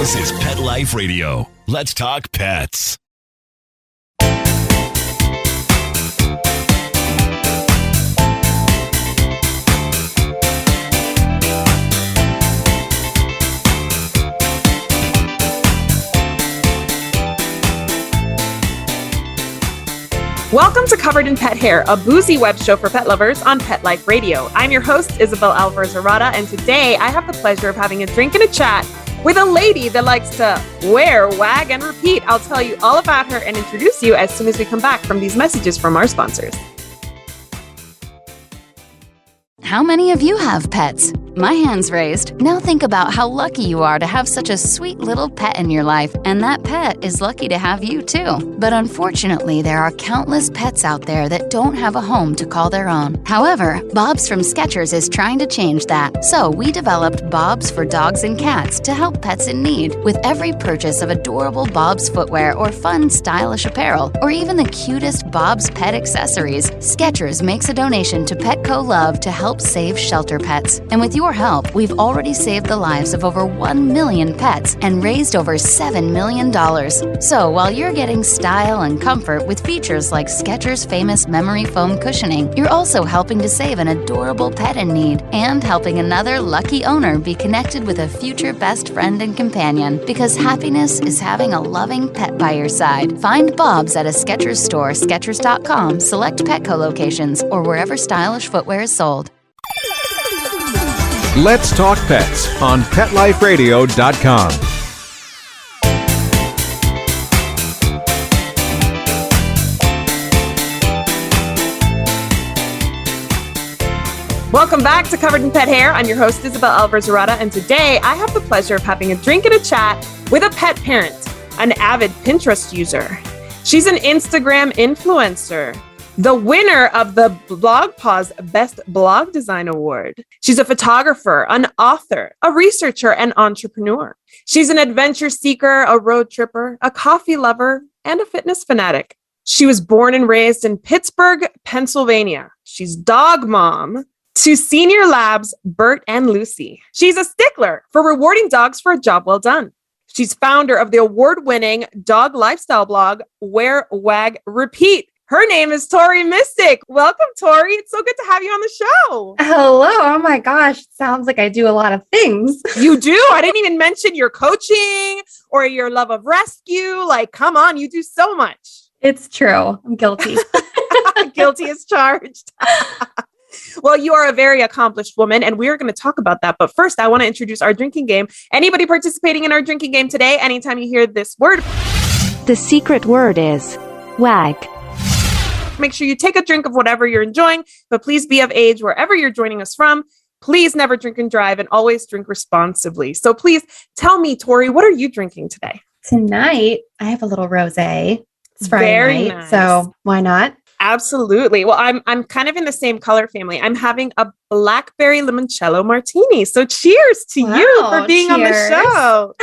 This is Pet Life Radio. Let's talk pets. Welcome to Covered in Pet Hair, a boozy web show for pet lovers on Pet Life Radio. I'm your host, Isabel and today I have the pleasure of having a drink and a chat with a lady that likes to wear, wag, and repeat. I'll tell you all about her and introduce you as soon as we come back from these messages from our sponsors. How many of you have pets? My hand's raised. Now think about how lucky you are to have such a sweet little pet in your life, and that pet is lucky to have you too. But unfortunately, there are countless pets out there that don't have a home to call their own. However, Bob's from Skechers is trying to change that. So we developed Bob's for dogs and cats to help pets in need. With every purchase of adorable Bob's footwear or fun, stylish apparel, or even the cutest Bob's pet accessories, Skechers makes a donation to Petco Love to help save shelter pets. And with your help, we've already saved the lives of over 1 million pets and raised over $7 million. So while you're getting style and comfort with features like Skechers' famous memory foam cushioning, you're also helping to save an adorable pet in need and helping another lucky owner be connected with a future best friend and companion, because happiness is having a loving pet by your side. Find Bob's at a Skechers store, Skechers.com, select Petco locations, or wherever stylish footwear is sold. Let's Talk Pets on PetLifeRadio.com. Welcome back to Covered in Pet Hair. I'm your host, Isabel Alvarez-Arrada, and today I have the pleasure of having a drink and a chat with a pet parent, an avid Pinterest user. She's an Instagram influencer, the winner of the Blog Paw's Best Blog Design Award. She's a photographer, an author, a researcher, and entrepreneur. She's an adventure seeker, a road tripper, a coffee lover, and a fitness fanatic. She was born and raised in Pittsburgh, Pennsylvania. She's dog mom to senior labs Bert and Lucy. She's a stickler for rewarding dogs for a job well done. She's founder of the award-winning dog lifestyle blog, Wear Wag Repeat. Her name is Tori Mistick. Welcome, Tori. It's so good to have you on the show. Hello. Oh my gosh. Sounds like I do a lot of things. You do? I didn't even mention your coaching or your love of rescue. Like, come on, you do so much. It's true. I'm guilty. Guilty as charged. Well, you are a very accomplished woman, and we're going to talk about that. But first, I want to introduce our drinking game. Anybody participating in our drinking game today, anytime you hear this word, the secret word is wag. Make sure you take a drink of whatever you're enjoying, but please be of age wherever you're joining us from. Please never drink and drive, and always drink responsibly. So please tell me, Tori, what are you drinking today? Tonight, I have a little rosé. It's Friday Very night, nice. So why not? Absolutely. Well, I'm kind of in the same color family. I'm having a blackberry limoncello martini. So cheers to you for being on the show.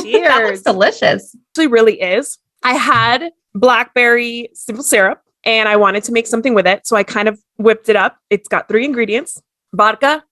Cheers. That looks delicious. It actually really is. I had blackberry simple syrup, and I wanted to make something with it. So I kind of whipped it up. It's got 3 ingredients: vodka,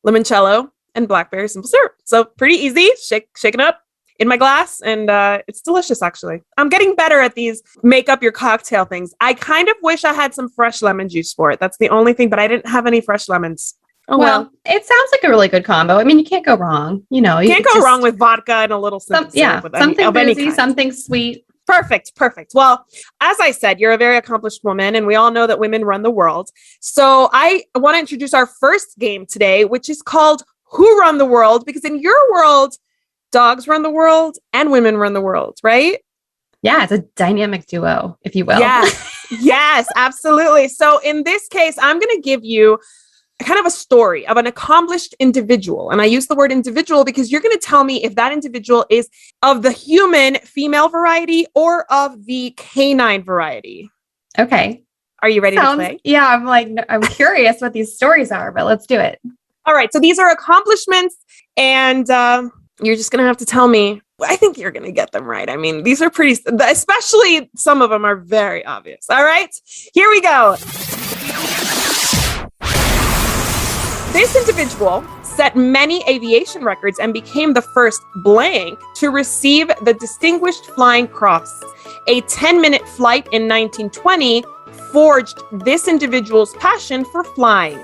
limoncello, and blackberry simple syrup. So pretty easy. Shake it up in my glass. And it's delicious, actually. I'm getting better at these make up your cocktail things. I kind of wish I had some fresh lemon juice for it. That's the only thing, but I didn't have any fresh lemons. Oh, well. It sounds like a really good combo. I mean, you can't go wrong. You know, you can't go wrong with vodka and a little simple syrup. Something boozy, something sweet. Perfect. Well, as I said, you're a very accomplished woman, and we all know that women run the world. So I want to introduce our first game today, which is called Who Run the World? Because in your world, dogs run the world and women run the world, right? Yeah, it's a dynamic duo, if you will. Yeah. Yes, absolutely. So in this case, I'm going to give you kind of a story of an accomplished individual. And I use the word individual because you're going to tell me if that individual is of the human female variety or of the canine variety. Okay. Are you ready to play? Yeah, I'm curious what these stories are, but let's do it. All right. So these are accomplishments, and you're just going to have to tell me. I think you're going to get them right. I mean, these are pretty, especially some of them are very obvious. All right. Here we go. This individual set many aviation records and became the first blank to receive the Distinguished Flying Cross. A 10-minute flight in 1920 forged this individual's passion for flying.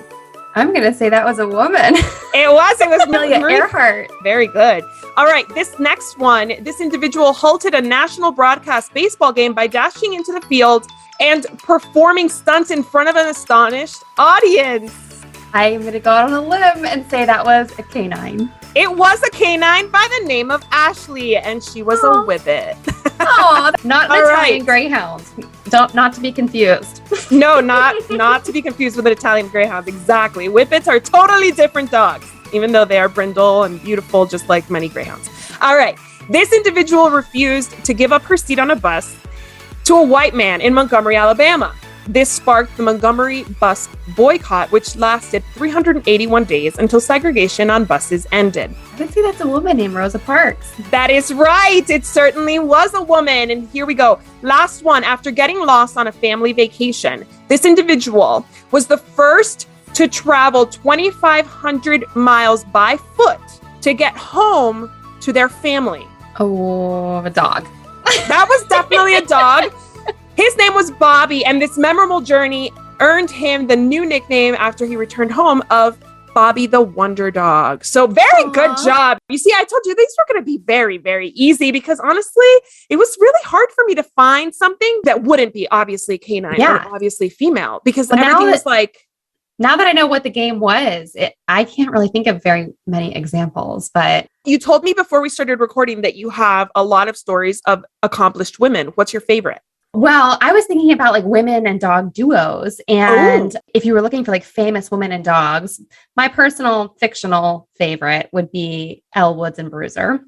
I'm going to say that was a woman. It was Amelia Earhart. Very good. All right, this next one, this individual halted a national broadcast baseball game by dashing into the field and performing stunts in front of an astonished audience. I'm going to go out on a limb and say that was a canine. It was a canine by the name of Ashley, and she was a whippet. Oh, not an All Italian right. greyhound. Not to be confused. No, not to be confused with an Italian greyhound. Exactly. Whippets are totally different dogs, even though they are brindle and beautiful, just like many greyhounds. All right. This individual refused to give up her seat on a bus to a white man in Montgomery, Alabama. This sparked the Montgomery bus boycott, which lasted 381 days until segregation on buses ended. I would say that's a woman named Rosa Parks. That is right. It certainly was a woman. And here we go. Last one. After getting lost on a family vacation, this individual was the first to travel 2,500 miles by foot to get home to their family. Oh, a dog. That was definitely a dog. His name was Bobby, and this memorable journey earned him the new nickname after he returned home of Bobby the Wonder Dog. So very good job. You see, I told you these were going to be very, very easy because honestly, it was really hard for me to find something that wouldn't be obviously canine or obviously female because everything was like... Now that I know what the game was, I can't really think of very many examples, but... You told me before we started recording that you have a lot of stories of accomplished women. What's your favorite? Well, I was thinking about like women and dog duos. And if you were looking for like famous women and dogs, my personal fictional favorite would be Elle Woods and Bruiser.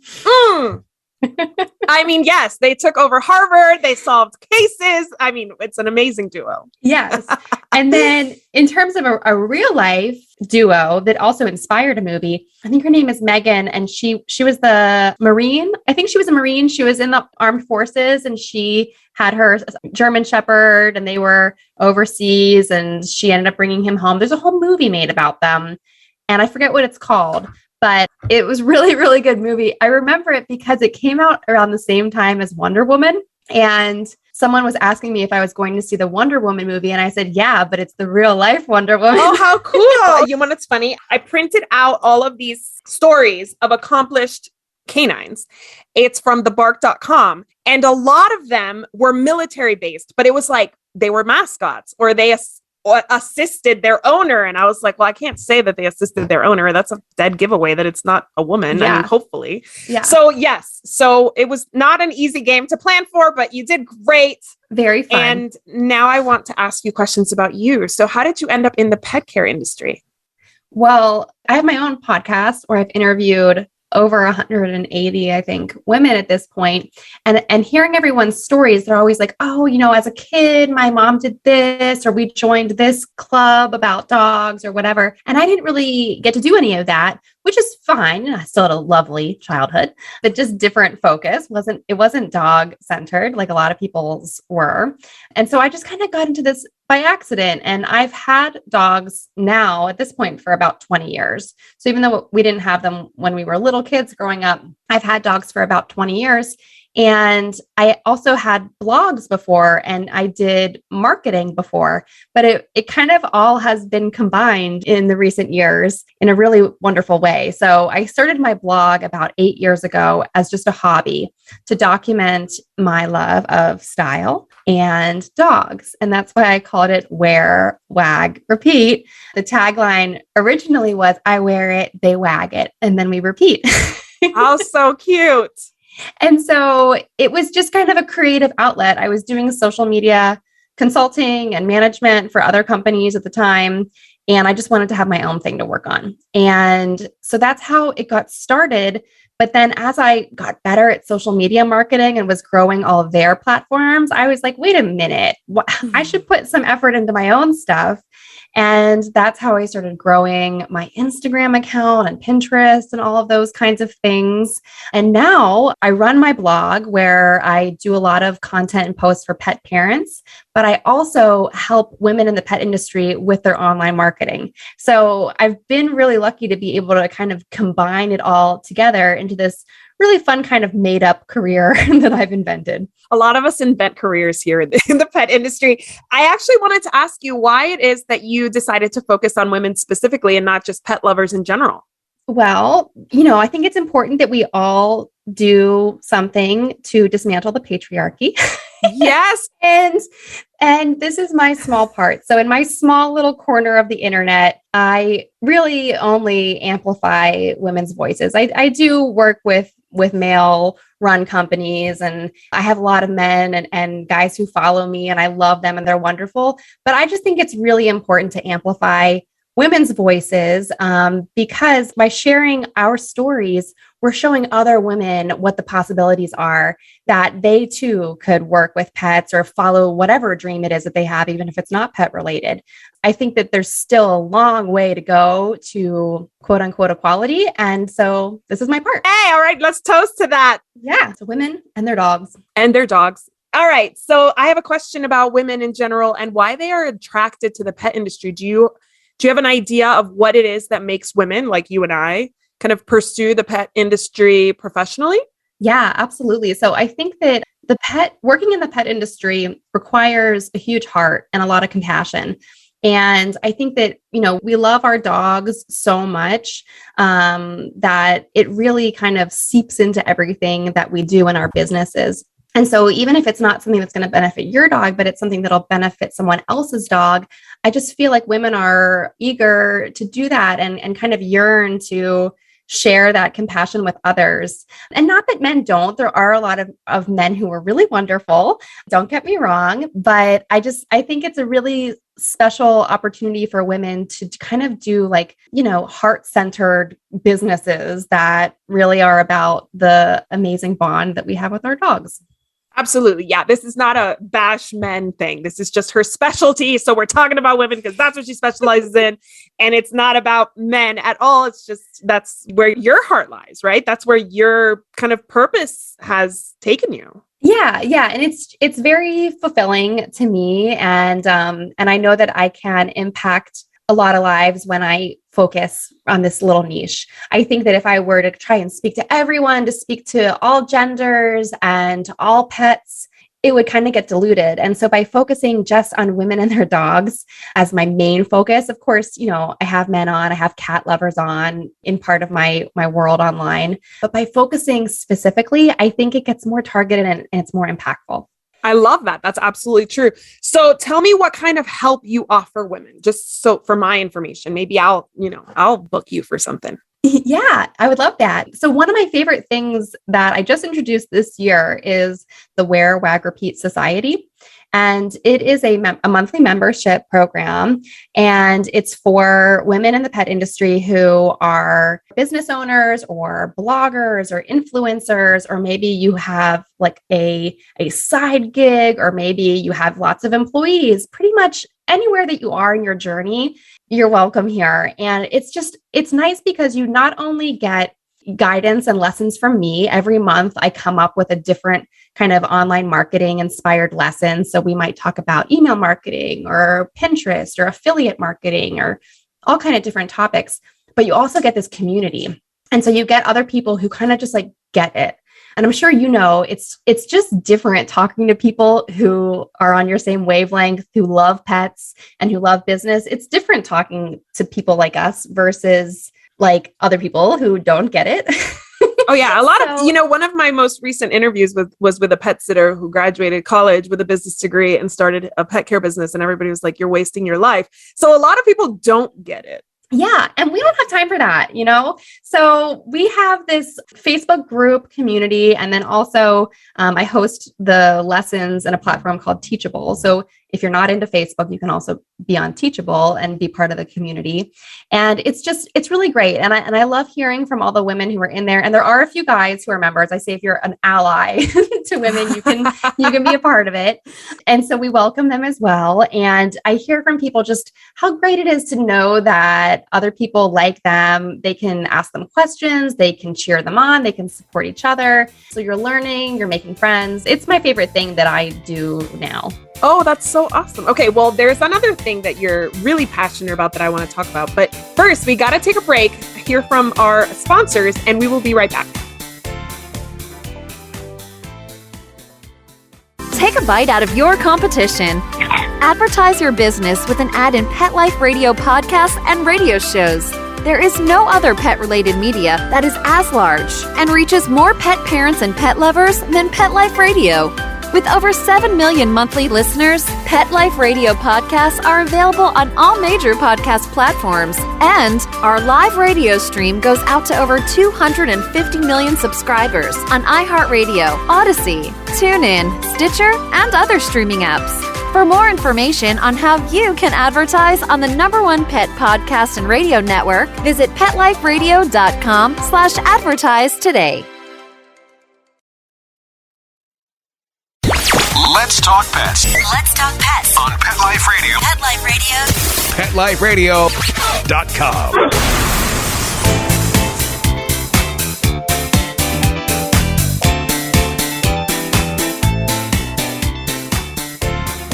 I mean, yes, they took over Harvard. They solved cases. I mean, it's an amazing duo. Yes. And then in terms of a real life duo that also inspired a movie, I think her name is Megan, and she was the Marine. I think she was a Marine. She was in the armed forces, and she had her German Shepherd, and they were overseas, and she ended up bringing him home. There's a whole movie made about them, and I forget what it's called, but it was really, really good movie. I remember it because it came out around the same time as Wonder Woman, and someone was asking me if I was going to see the Wonder Woman movie. And I said, yeah, but it's the real life Wonder Woman. Oh, how cool. You know what's funny? I printed out all of these stories of accomplished canines. It's from thebark.com. And a lot of them were military based, but it was like they were mascots or they assisted their owner. And I was like, well, I can't say that they assisted their owner. That's a dead giveaway that it's not a woman. Yeah. I mean, hopefully. Yeah. So yes. So it was not an easy game to plan for, but you did great. Very fun. And now I want to ask you questions about you. So how did you end up in the pet care industry? Well, I have my own podcast where I've interviewed over 180, I think, women at this point. And hearing everyone's stories, they're always like, oh, you know, as a kid, my mom did this, or we joined this club about dogs or whatever. And I didn't really get to do any of that, which is fine. I still had a lovely childhood, but just different focus. It wasn't dog centered like a lot of people's were. And so I just kind of got into this by accident. And I've had dogs now at this point for about 20 years. So even though we didn't have them when we were little kids growing up, I've had dogs for about 20 years. And I also had blogs before and I did marketing before, but it kind of all has been combined in the recent years in a really wonderful way. So I started my blog about 8 years ago as just a hobby to document my love of style and dogs. And that's why I called it Wear Wag Repeat. The tagline originally was, I wear it, they wag it, and then we repeat. Oh, so cute. And so it was just kind of a creative outlet. I was doing social media consulting and management for other companies at the time. And I just wanted to have my own thing to work on. And so that's how it got started. But then as I got better at social media marketing and was growing all of their platforms, I was like, wait a minute, I should put some effort into my own stuff. And that's how I started growing my Instagram account and Pinterest and all of those kinds of things. And now I run my blog where I do a lot of content and posts for pet parents, but I also help women in the pet industry with their online marketing. So I've been really lucky to be able to kind of combine it all together into this really fun kind of made up career that I've invented. A lot of us invent careers here in the pet industry. I actually wanted to ask you why it is that you decided to focus on women specifically and not just pet lovers in general. Well, I think it's important that we all do something to dismantle the patriarchy. Yes. And this is my small part. So in my small little corner of the internet, I really only amplify women's voices. I do work with male run companies, and I have a lot of men and guys who follow me, and I love them and they're wonderful. But I just think it's really important to amplify women's voices because by sharing our stories, we're showing other women what the possibilities are, that they too could work with pets or follow whatever dream it is that they have, even if it's not pet related. I think that there's still a long way to go to quote unquote equality. And so this is my part. Hey, all right, let's toast to that. Yeah. So women and their dogs. And their dogs. All right. So I have a question about women in general and why they are attracted to the pet industry. Do you have an idea of what it is that makes women like you and I kind of pursue the pet industry professionally? Yeah, absolutely. So I think that working in the pet industry requires a huge heart and a lot of compassion. And I think that, we love our dogs so much that it really kind of seeps into everything that we do in our businesses. And so even if it's not something that's going to benefit your dog, but it's something that'll benefit someone else's dog, I just feel like women are eager to do that and kind of yearn to share that compassion with others. And not that men don't. There are a lot of men who are really wonderful. Don't get me wrong. But I think it's a really special opportunity for women to kind of do heart-centered businesses that really are about the amazing bond that we have with our dogs. Absolutely. Yeah. This is not a bash men thing. This is just her specialty. So we're talking about women because that's what she specializes in. And it's not about men at all. It's just, that's where your heart lies, right? That's where your kind of purpose has taken you. Yeah. Yeah. And it's very fulfilling to me. And I know that I can impact a lot of lives when I focus on this little niche. I think that if I were to try and speak to everyone, to speak to all genders and to all pets, it would kind of get diluted. And so by focusing just on women and their dogs as my main focus, of course, I have men on, I have cat lovers on in part of my world online. But by focusing specifically, I think it gets more targeted and it's more impactful. I love that. That's absolutely true. So tell me what kind of help you offer women, just so for my information, maybe I'll book you for something. Yeah, I would love that. So one of my favorite things that I just introduced this year is the Wear Wag Repeat Society. And it is a monthly membership program. And it's for women in the pet industry who are business owners or bloggers or influencers, or maybe you have like a side gig, or maybe you have lots of employees. Pretty much anywhere that you are in your journey, you're welcome here. And it's nice because you not only get guidance and lessons from me. Every month I come up with a different kind of online marketing inspired lesson. So we might talk about email marketing or Pinterest or affiliate marketing or all kind of different topics, but you also get this community. And so you get other people who kind of just like get it. And I'm sure it's just different talking to people who are on your same wavelength, who love pets and who love business. It's different talking to people like us versus like other people who don't get it. Oh yeah. One of my most recent interviews was with a pet sitter who graduated college with a business degree and started a pet care business. And everybody was like, you're wasting your life. So a lot of people don't get it. Yeah. And we don't have time for that, So we have this Facebook group community. And then also I host the lessons in a platform called Teachable. So If you're not into Facebook, you can also be on Teachable and be part of the community. And it's really great. And I love hearing from all the women who are in there. And there are a few guys who are members. I say, if you're an ally to women, you can be a part of it. And so we welcome them as well. And I hear from people just how great it is to know that other people like them. They can ask them questions, they can cheer them on, they can support each other. So you're learning, you're making friends. It's my favorite thing that I do now. Oh, that's so awesome. Okay, well, there's another thing that you're really passionate about that I want to talk about. But first, we got to take a break, hear from our sponsors, and we will be right back. Take a bite out of your competition. Advertise your business with an ad in Pet Life Radio podcasts and radio shows. There is no other pet-related media that is as large and reaches more pet parents and pet lovers than Pet Life Radio. With over 7 million monthly listeners, Pet Life Radio podcasts are available on all major podcast platforms, and our live radio stream goes out to over 250 million subscribers on iHeartRadio, Odyssey, TuneIn, Stitcher, and other streaming apps. For more information on how you can advertise on the #1 pet podcast and radio network, visit PetLifeRadio.com/advertise today. Let's talk pets Let's talk pets on Pet Life Radio. Pet Life Radio. PetLifeRadio.com.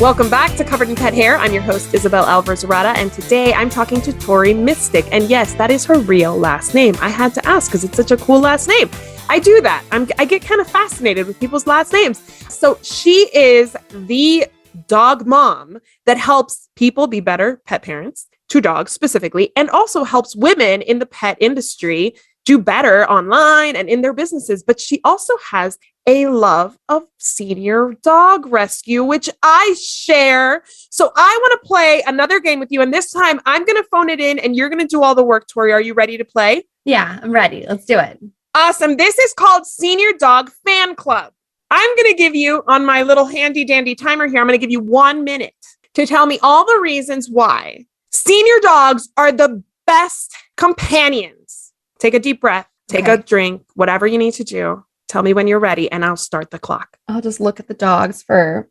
Welcome back to Covered in Pet Hair. I'm your host, Isabel Alvarez-Zarata, and today I'm talking to Tori Mistick. And yes, that is her real last name. I had to ask because it's such a cool last name. I do that. I get kind of fascinated with people's last names. So she is the dog mom that helps people be better pet parents to dogs specifically, and also helps women in the pet industry do better online and in their businesses. But she also has a love of senior dog rescue, which I share. So I want to play another game with you. And this time I'm going to phone it in and you're going to do all the work. Tori, are you ready to play? Yeah, I'm ready. Let's do it. Awesome. This is called Senior Dog Fan Club. I'm going to give you, on my little handy dandy timer here, I'm going to give you 1 minute to tell me all the reasons why senior dogs are the best companions. Take a deep breath, take a drink, whatever you need to do. Tell me when you're ready and I'll start the clock. I'll just look at the dogs for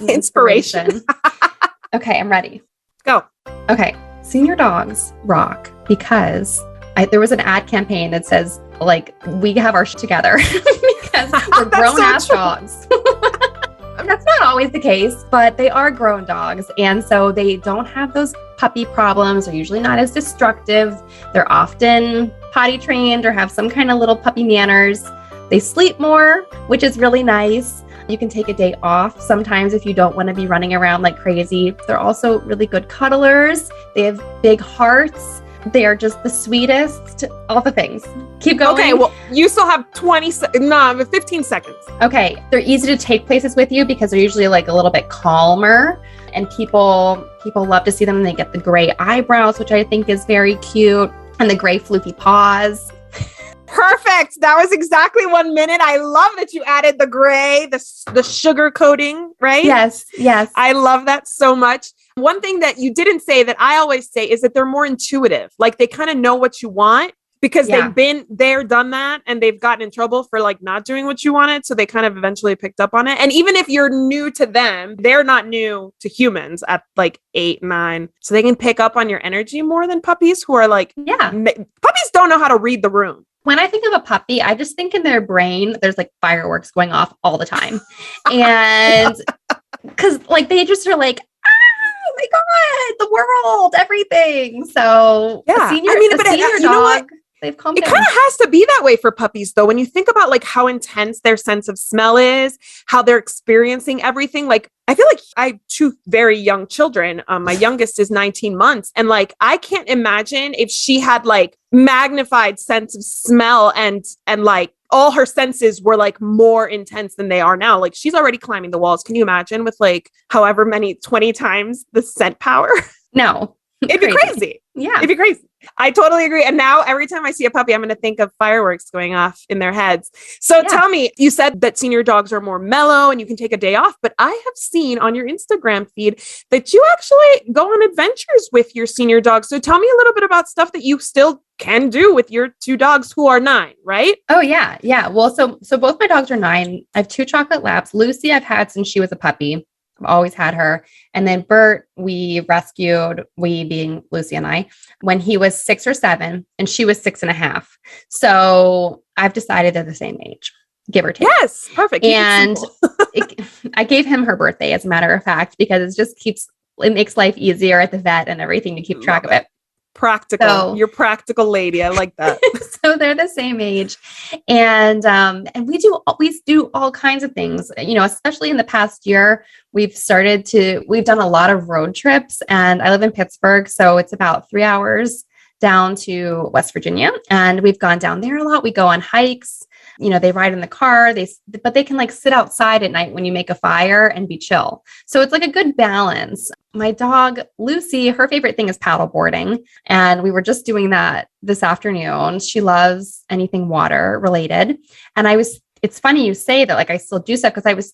inspiration. Okay, I'm ready. Go. Okay, senior dogs rock because there was an ad campaign that says, like, we have our shit together because we're grown-ass dogs. That's not always the case, but they are grown dogs. And so they don't have those puppy problems. They're usually not as destructive. They're often potty trained or have some kind of little puppy manners. They sleep more, which is really nice. You can take a day off sometimes if you don't want to be running around like crazy. They're also really good cuddlers. They have big hearts. They are just the sweetest, all the things. Keep going. Okay, well, you still have 15 seconds. Okay, they're easy to take places with you because they're usually like a little bit calmer, and people love to see them. They get the gray eyebrows, which I think is very cute, and the gray floofy paws. Perfect. That was exactly 1 minute. I love that you added the gray, the sugar coating, right? Yes. I love that so much. One thing that you didn't say that I always say is that they're more intuitive. Like they kind of know what you want because they've been there, done that, and they've gotten in trouble for like not doing what you wanted. So they kind of eventually picked up on it. And even if you're new to them, they're not new to humans at like 8, 9. So they can pick up on your energy more than puppies who are like, puppies don't know how to read the room. When I think of a puppy, I just think in their brain, there's like fireworks going off all the time. And because like they just are like, oh my God, the world, everything. So yeah, senior you know what? They've calmed It down. kind of has to be that way for puppies, though. When you think about like how intense their sense of smell is, how they're experiencing everything. Like, I feel like I have 2 very young children. My youngest is 19 months. And like, I can't imagine if she had like magnified sense of smell and like all her senses were like more intense than they are now. Like she's already climbing the walls. Can you imagine with like however many 20 times the scent power? No. It'd be crazy. Yeah. It'd be crazy. I totally agree. And now every time I see a puppy, I'm going to think of fireworks going off in their heads. So tell me, you said that senior dogs are more mellow and you can take a day off, but I have seen on your Instagram feed that you actually go on adventures with your senior dogs. So tell me a little bit about stuff that you still can do with your 2 dogs who are 9, right? Oh yeah. Yeah. Well, so both my dogs are 9. I have 2 chocolate labs. Lucy I've had since she was a puppy. I've always had her. And then Bert, we rescued, we being Lucy and I, when he was 6 or 7 and she was 6.5. So I've decided they're the same age, give or take. Yes. Perfect. And I gave him her birthday, as a matter of fact, because it makes life easier at the vet and everything to keep track of it. Practical. So, you're practical lady. I like that. So they're the same age. And we do all kinds of things, especially in the past year, we've done a lot of road trips, and I live in Pittsburgh. So it's about 3 hours down to West Virginia. And we've gone down there a lot. We go on hikes, they ride in the car, but they can sit outside at night when you make a fire and be chill. So it's like a good balance. My dog, Lucy, her favorite thing is paddleboarding. And we were just doing that this afternoon. She loves anything water related. And it's funny you say that, I still do stuff, because I was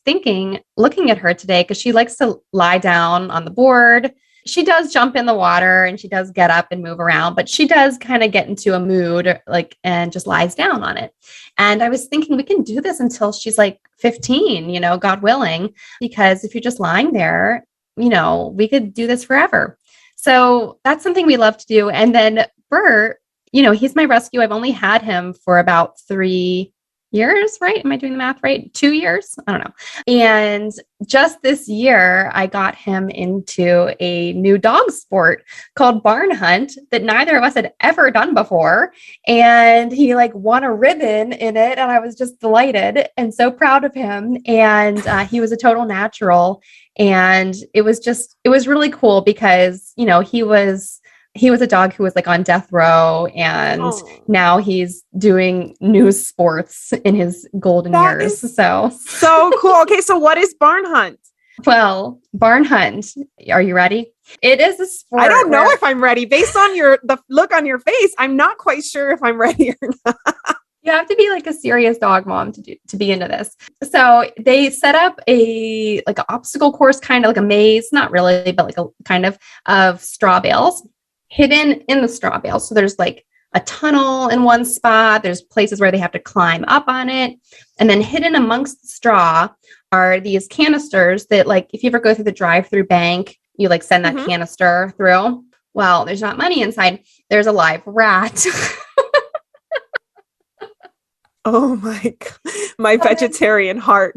looking at her today, because she likes to lie down on the board. She does jump in the water and she does get up and move around, but she does kind of get into a mood and just lies down on it. And I was thinking we can do this until she's 15, God willing, because if you're just lying there, we could do this forever. So that's something we love to do. And then Bert, he's my rescue. I've only had him for about 3 years, right? Am I doing the math right? 2 years? I don't know. And just this year, I got him into a new dog sport called barn hunt that neither of us had ever done before. And he won a ribbon in it. And I was just delighted and so proud of him. And he was a total natural. And it was really cool because, he was a dog who was on death row, and now he's doing new sports in his golden years. So cool. Okay. So what is barn hunt? Well, barn hunt. Are you ready? It is a sport. I don't know if I'm ready. Based on the look on your face, I'm not quite sure if I'm ready or not. You have to be a serious dog mom to be into this. So they set up an obstacle course, kind of like a maze, not really, but a kind of straw bales hidden in the straw bales. So there's a tunnel in one spot. There's places where they have to climb up on it. And then hidden amongst the straw are these canisters that if you ever go through the drive-through bank, you send that canister through. Well, there's not money inside. There's a live rat. Oh my God. My vegetarian heart.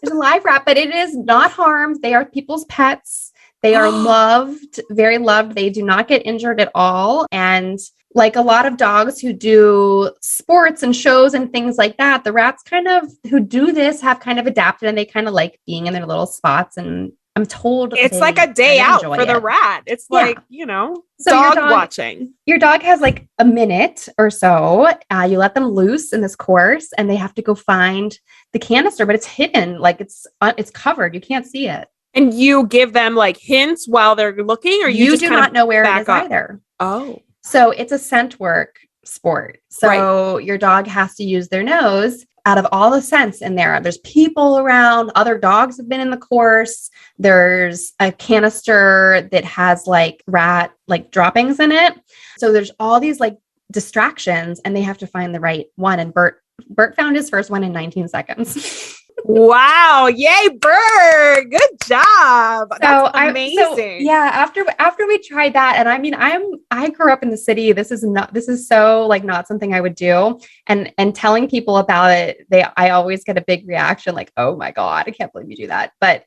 There's a live rat, but it is not harmed. They are people's pets. They are loved, very loved. They do not get injured at all. And a lot of dogs who do sports and shows and things like that, the rats who do this have adapted, and they being in their little spots. And I'm told it's a day out for the rat. It's so dog watching. Your dog has a minute or so. You let them loose in this course, and they have to go find the canister, but it's hidden. It's covered. You can't see it. And you give them hints while they're looking, or you just do not know where it is either. Oh, so it's a scent work sport. So your dog has to use their nose out of all the scents in there. There's people around. Other dogs have been in the course. There's a canister that has rat droppings in it. So there's all these distractions, and they have to find the right one. And Bert found his first one in 19 seconds. Wow. Yay, Bert. Good job. That's amazing. After we tried that, and I grew up in the city. This is so not something I would do. And telling people about it, I always get a big reaction oh my God, I can't believe you do that. But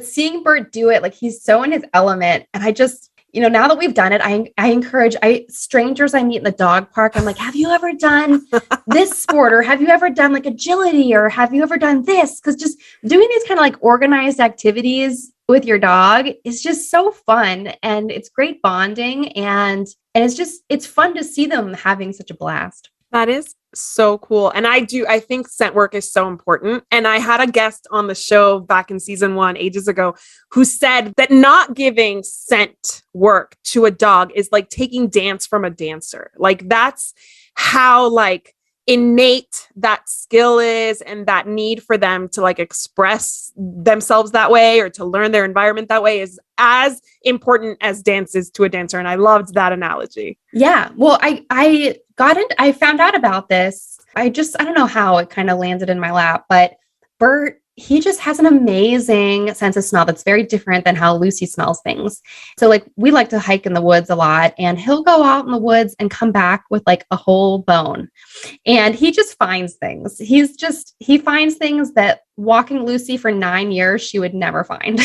seeing Bert do it, he's so in his element. And I just, now that we've done it, I encourage strangers I meet in the dog park. I'm have you ever done this sport? Or have you ever done agility? Or have you ever done this? Because just doing these kind of organized activities with your dog is just so fun. And it's great bonding. And it's fun to see them having such a blast. That is so cool. And I think scent work is so important. And I had a guest on the show back in season 1 ages ago who said that not giving scent work to a dog is like taking dance from a dancer. Like that's how like innate that skill is, and that need for them to like express themselves that way or to learn their environment that way is as important as dance is to a dancer. And I loved that analogy. Yeah. Well, I found out about this. I don't know how it kind of landed in my lap, but Bert, he just has an amazing sense of smell that's very different than how Lucy smells things. So like we like to hike in the woods a lot, and he'll go out in the woods and come back with like a whole bone. And he just finds things. He finds things that walking Lucy for 9 years, she would never find.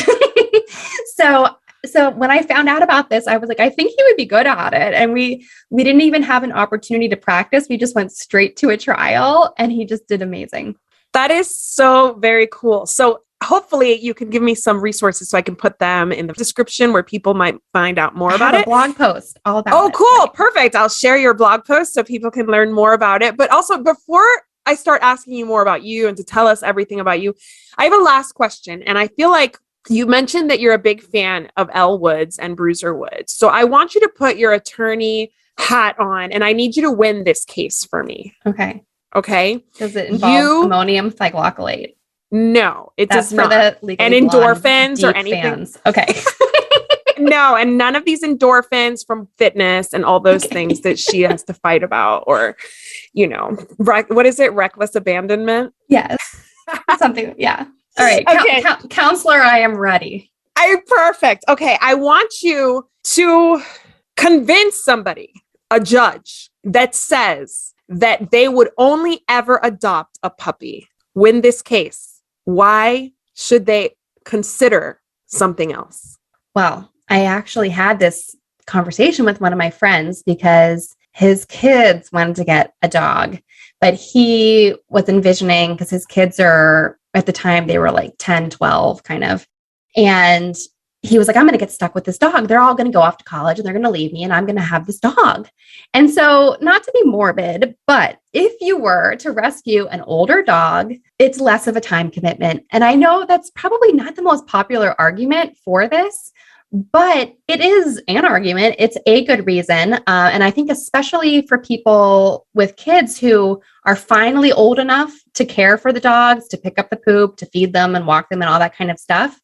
So when I found out about this, I was like, I think he would be good at it. And we didn't even have an opportunity to practice. We just went straight to a trial, and he just did amazing. That is so very cool. So hopefully you can give me some resources so I can put them in the description where people might find out more about it. A blog post all about it. Oh, cool. Perfect. I'll share your blog post so people can learn more about it. But also, before I start asking you more about you and to tell us everything about you, I have a last question. And I feel like you mentioned that you're a big fan of Elle Woods and Bruiser Woods. So I want you to put your attorney hat on, and I need you to win this case for me. Okay. Okay. Does it involve ammonium thioglycolate? No, it does not. And endorphins or anything. Fans. Okay. No, and none of these endorphins from fitness and all those things that she has to fight about, or, what is it? Reckless abandonment? Yes. Something. Yeah. All right. Okay. Counselor, I am ready. Perfect. Okay. I want you to convince somebody, a judge, that says that they would only ever adopt a puppy. Win this case. Why should they consider something else? Well, I actually had this conversation with one of my friends because his kids wanted to get a dog, but he was envisioning, because his kids are, at the time, they were like 10, 12 kind of. And he was like, I'm going to get stuck with this dog. They're all going to go off to college and they're going to leave me, and I'm going to have this dog. And so, not to be morbid, but if you were to rescue an older dog, it's less of a time commitment. And I know that's probably not the most popular argument for this, but it is an argument. It's a good reason. And I think especially for people with kids who are finally old enough to care for the dogs, to pick up the poop, to feed them and walk them and all that kind of stuff,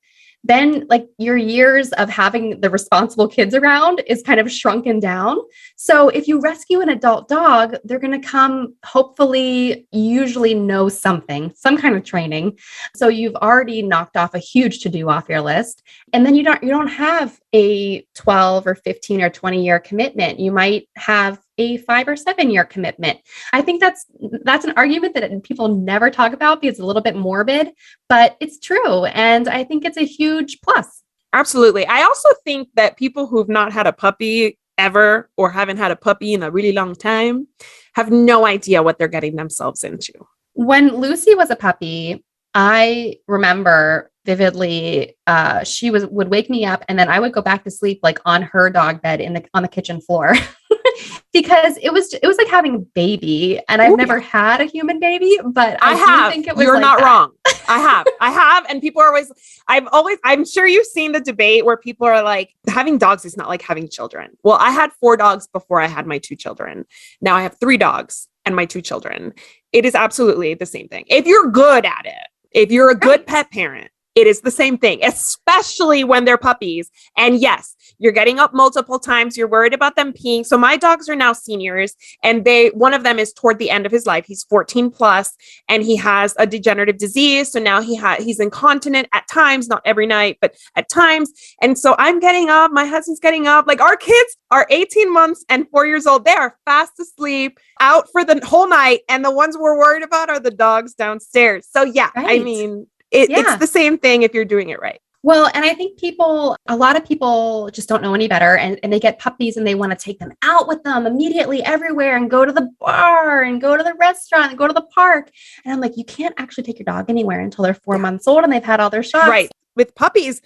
then like your years of having the responsible kids around is kind of shrunken down. So if you rescue an adult dog, they're going to come, hopefully, usually know something, some kind of training. So you've already knocked off a huge to-do off your list. And then you don't have a 12 or 15 or 20-year commitment. You might have a 5 or 7 year commitment. I think that's an argument that people never talk about because it's a little bit morbid, but it's true. And I think it's a huge plus. Absolutely. I also think that people who've not had a puppy ever, or haven't had a puppy in a really long time, have no idea what they're getting themselves into. When Lucy was a puppy, I remember vividly, she would wake me up, and then I would go back to sleep like on her dog bed on the kitchen floor. Because it was like having a baby, and I've never had a human baby, but I have. Think it was You're like not that. wrong. I have. And people are I'm sure you've seen the debate where people are like, having dogs is not like having children. Well, I had 4 dogs before I had my 2 children. Now I have 3 dogs and my 2 children. It is absolutely the same thing. If you're good at it, if you're a good pet parent, it is the same thing, especially when they're puppies. And yes, you're getting up multiple times. You're worried about them peeing. So my dogs are now seniors, and one of them is toward the end of his life. He's 14 plus, and he has a degenerative disease. So now he's incontinent at times, not every night, but at times. And so I'm getting up. My husband's getting up. Like, our kids are 18 months and 4 years old. They are fast asleep, out for the whole night. And the ones we're worried about are the dogs downstairs. So yeah, right. I mean, it's the same thing if you're doing it right. Well, and I think a lot of people just don't know any better, and they get puppies and they want to take them out with them immediately everywhere and go to the bar and go to the restaurant and go to the park. And I'm like, you can't actually take your dog anywhere until they're 4 months old and they've had all their shots. Right. With puppies,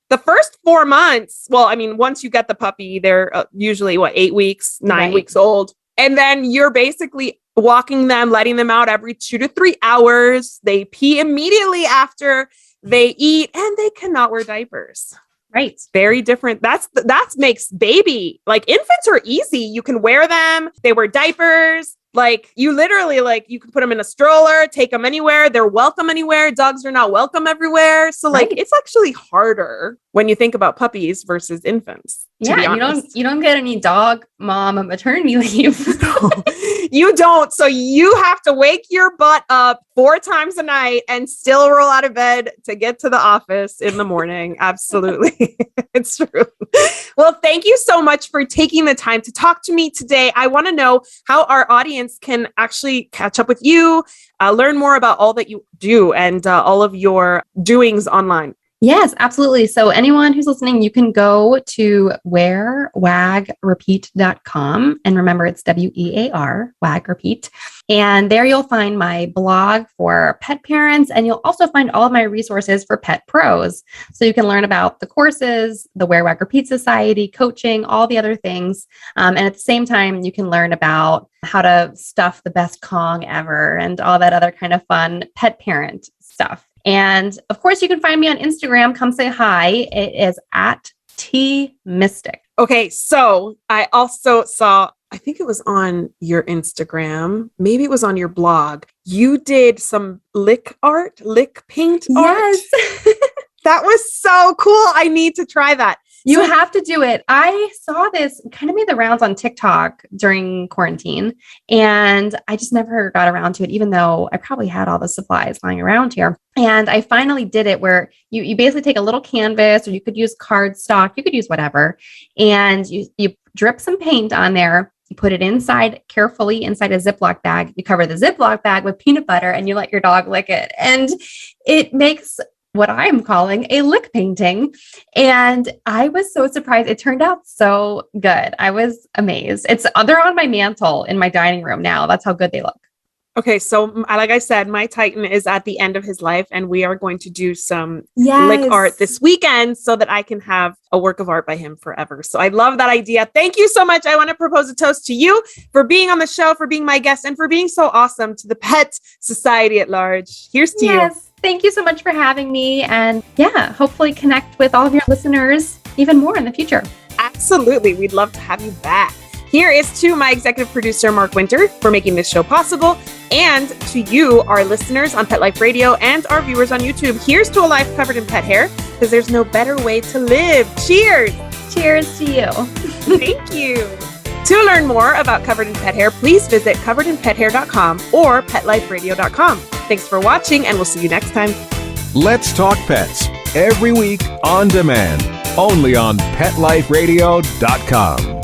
the first 4 months, well, I mean, once you get the puppy, they're usually 8 weeks, 9 weeks old. And then you're basically walking them, letting them out every 2 to 3 hours. They pee immediately after they eat, and they cannot wear diapers. Right. Very different. That makes baby, like infants are easy. You can wear them. They wear diapers. Like you literally, like you can put them in a stroller, take them anywhere. They're welcome anywhere. Dogs are not welcome everywhere. So like, it's actually harder when you think about puppies versus infants. Yeah. You don't get any dog mom maternity leave. You don't. So you have to wake your butt up 4 times a night and still roll out of bed to get to the office in the morning. Absolutely. It's true. Well, thank you so much for taking the time to talk to me today. I want to know how our audience can actually catch up with you, learn more about all that you do and all of your doings online. Yes, absolutely. So anyone who's listening, you can go to wearwagrepeat.com. And remember, it's WEAR, Wag Repeat. And there you'll find my blog for pet parents. And you'll also find all of my resources for pet pros. So you can learn about the courses, the Wear Wag Repeat Society, coaching, all the other things. And at the same time, you can learn about how to stuff the best Kong ever and all that other kind of fun pet parent stuff. And of course, you can find me on Instagram. Come say hi. It is at Tori Mistick. Okay, so I also saw, I think it was on your Instagram, maybe it was on your blog. You did some lick paint art. Yes. That was so cool. I need to try that. You have to do it. I saw this kind of made the rounds on TikTok during quarantine, and I just never got around to it, even though I probably had all the supplies lying around here. And I finally did it where you basically take a little canvas, or you could use cardstock, you could use whatever, and you drip some paint on there. You put it carefully inside a Ziploc bag. You cover the Ziploc bag with peanut butter, and you let your dog lick it. And it makes what I'm calling a lick painting. And I was so surprised. It turned out so good. I was amazed. They're on my mantle in my dining room now. That's how good they look. Okay. So like I said, my Titan is at the end of his life, and we are going to do some lick art this weekend so that I can have a work of art by him forever. So I love that idea. Thank you so much. I want to propose a toast to you for being on the show, for being my guest, and for being so awesome to the pet society at large. Here's to you. Thank you so much for having me. And hopefully connect with all of your listeners even more in the future. Absolutely. We'd love to have you back. Here is to my executive producer, Mark Winter, for making this show possible. And to you, our listeners on Pet Life Radio and our viewers on YouTube. Here's to a life covered in pet hair, because there's no better way to live. Cheers. Cheers to you. Thank you. To learn more about Covered in Pet Hair, please visit coveredinpethair.com or petliferadio.com. Thanks for watching, and we'll see you next time. Let's Talk Pets, every week on demand, only on PetLifeRadio.com.